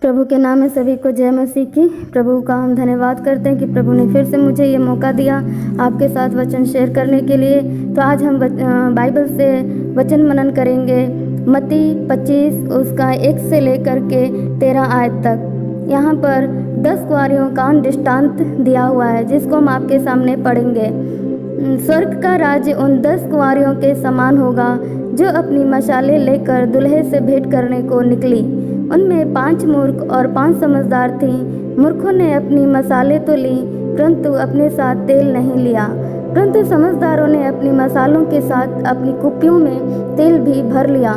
प्रभु के नाम में सभी को जय मसीह की। प्रभु का हम धन्यवाद करते हैं कि प्रभु ने फिर से मुझे ये मौका दिया आपके साथ वचन शेयर करने के लिए। तो आज हम बाइबल से वचन मनन करेंगे मत्ती 25 उसका 1 से लेकर के 13 आयत तक। यहाँ पर 10 कुँवारियों का दृष्टांत दिया हुआ है जिसको हम आपके सामने पढ़ेंगे। स्वर्ग का राज्य उन 10 कुँवारियों के समान होगा जो अपनी मशालें लेकर दूल्हे से भेंट करने को निकली। उनमें 5 मूर्ख और 5 समझदार थीं। मूर्खों ने अपनी मसाले तो ली परंतु अपने साथ तेल नहीं लिया, परंतु समझदारों ने अपनी मसालों के साथ अपनी कुप्पियों में तेल भी भर लिया।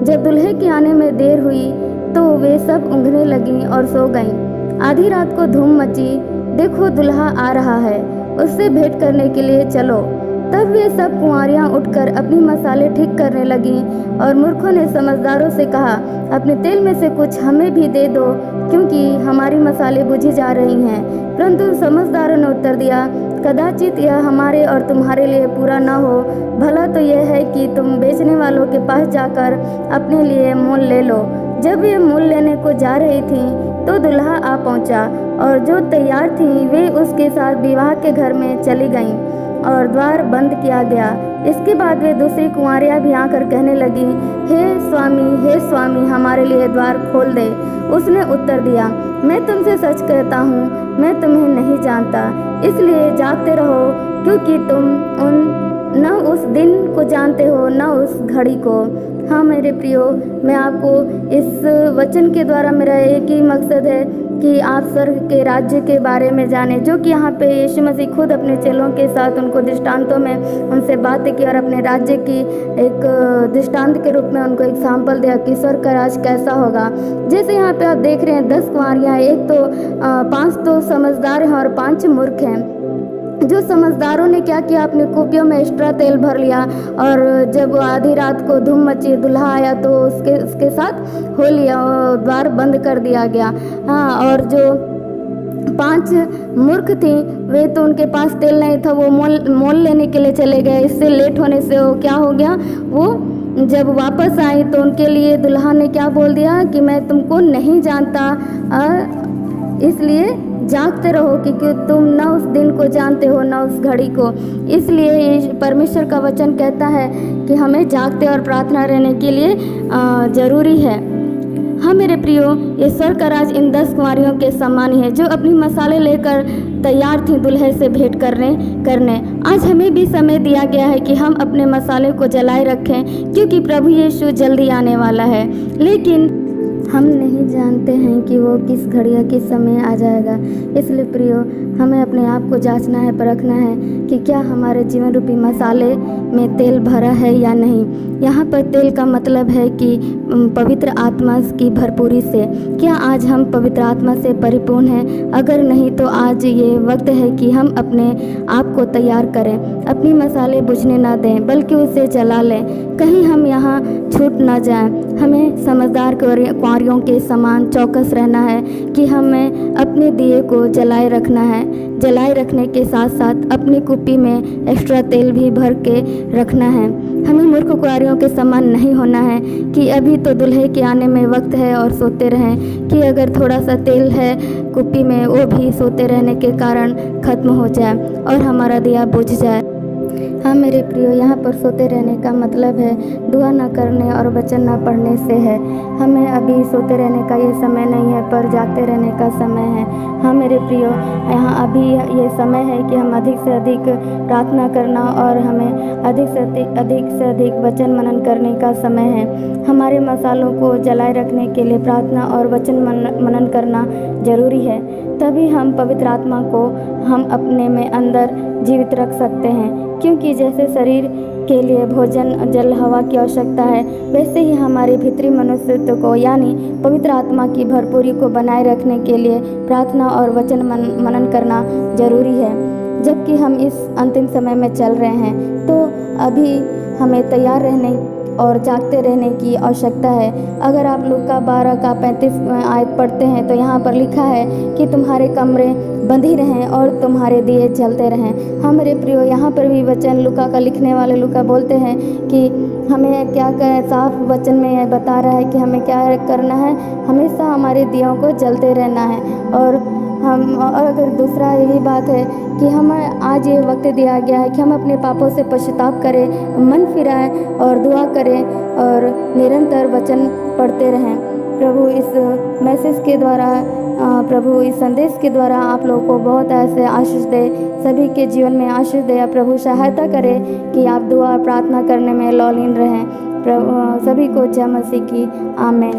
जब दूल्हे के आने में देर हुई तो वे सब ऊँघने लगीं और सो गईं। आधी रात को धूम मची, देखो दूल्हा आ रहा है, उससे भेंट करने के लिए चलो। तब वे सब कुँवारियाँ उठकर अपनी मसाले ठीक करने लगीं और मूर्खों ने समझदारों से कहा, अपने तेल में से कुछ हमें भी दे दो क्योंकि हमारी मसाले बुझी जा रही हैं। परंतु समझदारों ने उत्तर दिया, कदाचित यह हमारे और तुम्हारे लिए पूरा न हो। भला तो यह है कि तुम बेचने वालों के पास जाकर अपने लिए मोल ले लो। जब वे मोल लेने को जा रही थीं तो दूल्हा आ पहुंचा और जो तैयार थीं वे उसके साथ विवाह के घर में चली गईं और द्वार बंद किया गया। इसके बाद वे दूसरी कुँवारियाँ भी आकर कहने लगी, हे स्वामी हमारे लिए द्वार खोल दे। उसने उत्तर दिया, मैं तुमसे सच कहता हूँ, मैं तुम्हें नहीं जानता। इसलिए जागते रहो क्योंकि तुम न उस दिन को जानते हो न उस घड़ी को। हाँ मेरे प्रियो, मैं आपको इस वचन के द्वारा मेरा एक ही मकसद है कि आप स्वर्ग के राज्य के बारे में जाने, जो कि यहाँ पे यीशु मसीह खुद अपने चेलों के साथ उनको दृष्टांतों में उनसे बातें की और अपने राज्य की एक दृष्टांत के रूप में उनको एग्जाम्पल दिया कि स्वर्ग का राज कैसा होगा। जैसे यहाँ पे आप देख रहे हैं 10 कुँवारियाँ, एक तो 5 तो समझदार हैं और 5 मूर्ख हैं। जो समझदारों ने क्या किया, अपने कुपियों में एक्स्ट्रा तेल भर लिया और जब आधी रात को धूम मची, दूल्हा आया तो उसके साथ हो लिया, द्वार बंद कर दिया गया। हाँ, और जो 5 मूर्ख थी वे तो उनके पास तेल नहीं था, वो मोल लेने के लिए चले गए। इससे लेट होने से वो क्या हो गया, वो जब वापस आई तो उनके लिए दुल्हा ने क्या बोल दिया कि मैं तुमको नहीं जानता, इसलिए जागते रहो क्योंकि तुम न उस दिन को जानते हो न उस घड़ी को। इसलिए परमेश्वर का वचन कहता है कि हमें जागते और प्रार्थना रहने के लिए ज़रूरी है। हाँ मेरे प्रियो, ये स्वर्ग का राज इन 10 कुँवारियों के समान ही है जो अपनी मसाले लेकर तैयार थी दूल्हे से भेंट करने। आज हमें भी समय दिया गया है कि हम अपने मसाले को जलाए रखें क्योंकि प्रभु यीशु जल्दी आने वाला है, लेकिन हम नहीं जानते हैं कि वो किस घड़िया किस समय आ जाएगा। इसलिए प्रियो, हमें अपने आप को जांचना है, परखना है कि क्या हमारे जीवन रूपी मसाले में तेल भरा है या नहीं। यहाँ पर तेल का मतलब है कि पवित्र आत्मा की भरपूरी से। क्या आज हम पवित्र आत्मा से परिपूर्ण हैं? अगर नहीं तो आज ये वक्त है कि हम अपने आप को तैयार करें, अपनी मसाले बुझने ना दें बल्कि उसे जला लें, कहीं हम यहाँ छूट ना जाएं। हमें समझदार कुँवारियों के समान चौकस रहना है कि हमें अपने दिए को जलाए रखना है। जलाए रखने के साथ साथ अपनी कुप्पी में एक्स्ट्रा तेल भी भर के रखना है। हमें मूर्ख कुँवारियों के समान नहीं होना है कि अभी तो दूल्हे के आने में वक्त है और सोते रहें, कि अगर थोड़ा सा तेल है कुप्पी में वो भी सोते रहने के कारण ख़त्म हो जाए और हमारा दिया बुझ जाए। हाँ मेरे प्रियो, यहाँ पर सोते रहने का मतलब है दुआ ना करने और वचन ना पढ़ने से है। हमें अभी सोते रहने का ये समय नहीं है पर जागते रहने का समय है। हाँ मेरे प्रियो, यहाँ अभी ये समय है कि हम अधिक से अधिक प्रार्थना करना और हमें अधिक से अधिक वचन मनन करने का समय है। हमारे मसालों को जलाए रखने के लिए प्रार्थना और वचन मनन करना ज़रूरी है, तभी हम पवित्र आत्मा को हम अपने में अंदर जीवित रख सकते हैं। क्योंकि जैसे शरीर के लिए भोजन जल हवा की आवश्यकता है, वैसे ही हमारे भीतरी मनुष्यत्व को यानी पवित्र आत्मा की भरपूरी को बनाए रखने के लिए प्रार्थना और वचन मनन करना जरूरी है। जबकि हम इस अंतिम समय में चल रहे हैं तो अभी हमें तैयार रहने और जागते रहने की आवश्यकता है। अगर आप लूका 12 का 35 आयत पढ़ते हैं तो यहाँ पर लिखा है कि तुम्हारे कमरे बंधी रहें और तुम्हारे दिए जलते रहें। हाँ मेरे प्रियो, यहाँ पर भी वचन लूका का लिखने वाले लूका बोलते हैं कि हमें क्या कर साफ वचन में यह बता रहा है कि हमें क्या करना है, हमेशा हमारे दियों को जलते रहना है। और अगर दूसरा यही बात है कि हमें आज ये वक्त दिया गया है कि हम अपने पापों से पश्चाताप करें, मन फिराएं और दुआ करें और निरंतर वचन पढ़ते रहें। प्रभु इस मैसेज के द्वारा, प्रभु इस संदेश के द्वारा आप लोगों को बहुत ऐसे आशीष दे, सभी के जीवन में आशीष दे। प्रभु सहायता करे कि आप दुआ प्रार्थना करने में लौलीन रहें। प्रभु सभी को जय मसीह की आमीन।